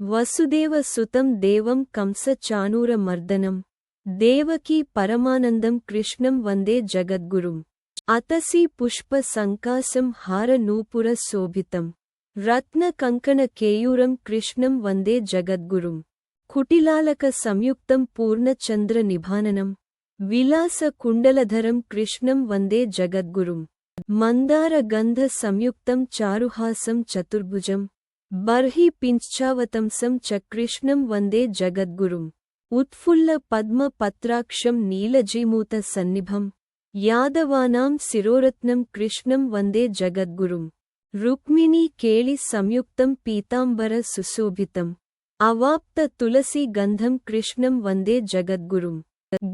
వసుదేవ సుతం దేవం కంస చానూర మర్దనం దేవకీ పరమానందం కృష్ణం వందే జగద్గురుం అతసీ పుష్ప సంకాసం హార నూపుర శోభితం రత్న కంకణ కేయూరం కృష్ణం వందే జగద్గురుం కుటిలాలక సంయుక్తం పూర్ణచంద్ర నిభాననం విలాస కుండలధరం కృష్ణం వందే జగద్గురుం మందార గంధ సంయుక్తం చారుహాసం చతుర్భుజం బర్హి పింఛావతంసం చ కృష్ణం వందే జగద్గురుం ఉత్ఫుల్ల పద్మ పత్రాక్షం నీలజీమూత సన్నిభం యాదవానాం శిరోరత్నం కృష్ణం వందే జగద్గురుం రుక్మిణీ కేళి సంయుక్తం పీతాంబర సుశోభితం అవాప్త తులసీ గంధం కృష్ణం వందే జగద్గురుం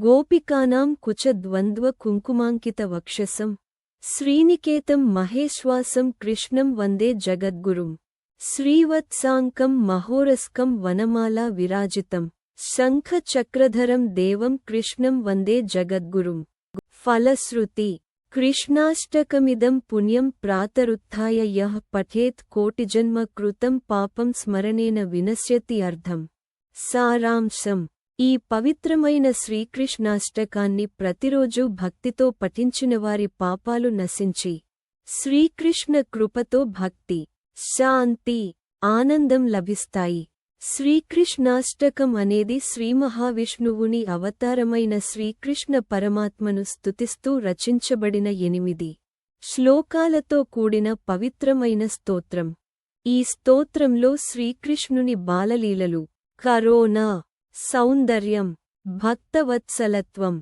గోపికానాం కుచ ద్వంద్వ కుంకుమాంకిత వక్షసం శ్రీనికేతం మహేశ్వాసం కృష్ణం వందే జగద్గురుం శ్రీవత్సాంకం మహోరస్కం వనమాలా విరాజితం శంఖ చక్రధరం దేవం కృష్ణం వందే జగద్గురుం ఫలశ్రుతి కృష్ణాష్టకమిదం పుణ్యం ప్రాతరుత్థాయ యః పఠేత్ కోటిజన్మ కృతం పాపం స్మరణేన వినశ్యతి అర్థం సారాంశం ఈ పవిత్రమైన శ్రీకృష్ణాష్టకాన్ని ప్రతిరోజూ భక్తితో పఠించినవారి పాపాలు నశించి శ్రీకృష్ణ కృపతో భక్తి శాంతి ఆనందం లభిస్తాయి. శ్రీకృష్ణాష్టకం అనేది శ్రీమహావిష్ణువుని అవతారమైన శ్రీకృష్ణ పరమాత్మను స్తుతిస్తూ రచించబడిన 8 శ్లోకాలతో కూడిన పవిత్రమైన స్తోత్రం. ఈ స్తోత్రంలో శ్రీకృష్ణుని బాలలీలలు, కరుణ, సౌందర్యం, భక్తవత్సలత్వం,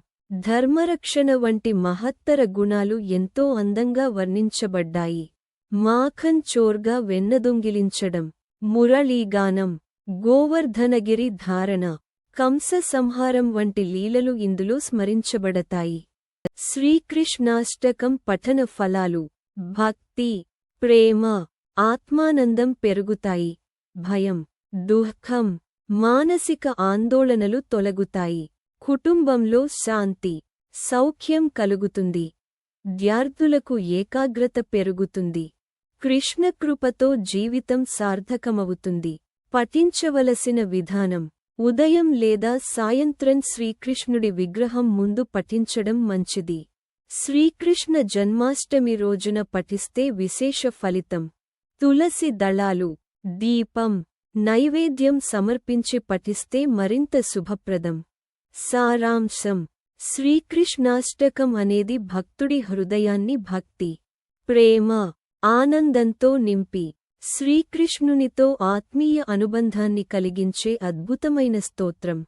ధర్మరక్షణ వంటి మహత్తర గుణాలు ఎంతో అందంగా వర్ణించబడ్డాయి. మాఖన్ చోర్గా వెన్నదొంగిలించడం, మురళీగానం, గోవర్ధనగిరి ధారణ, కంస సంహారం వంటి లీలలు ఇందులో స్మరించబడతాయి. శ్రీకృష్ణాష్టకం పఠన ఫలాలు: భక్తి, ప్రేమ, ఆత్మానందం పెరుగుతాయి. భయం, దుఃఖం, మానసిక ఆందోళనలు తొలగుతాయి. కుటుంబంలో శాంతి, సౌఖ్యం కలుగుతుంది. విద్యార్థులకు ఏకాగ్రత పెరుగుతుంది. కృష్ణకృపతో జీవితం సార్థకమవుతుంది. పఠించవలసిన విధానం: ఉదయం లేదా సాయంత్రం శ్రీకృష్ణుడి విగ్రహం ముందు పఠించడం మంచిది. శ్రీకృష్ణ జన్మాష్టమి రోజున పఠిస్తే విశేష ఫలితం. తులసి దళాలు, దీపం, నైవేద్యం సమర్పించి పఠిస్తే మరింత శుభప్రదం. సారాంశం: శ్రీకృష్ణాష్టకం అనేది భక్తుడి హృదయాన్ని భక్తి, ప్రేమ, ఆనందంతో నింపి శ్రీకృష్ణునితో ఆత్మీయ అనుబంధాన్ని కలిగించే అద్భుతమైన స్తోత్రం.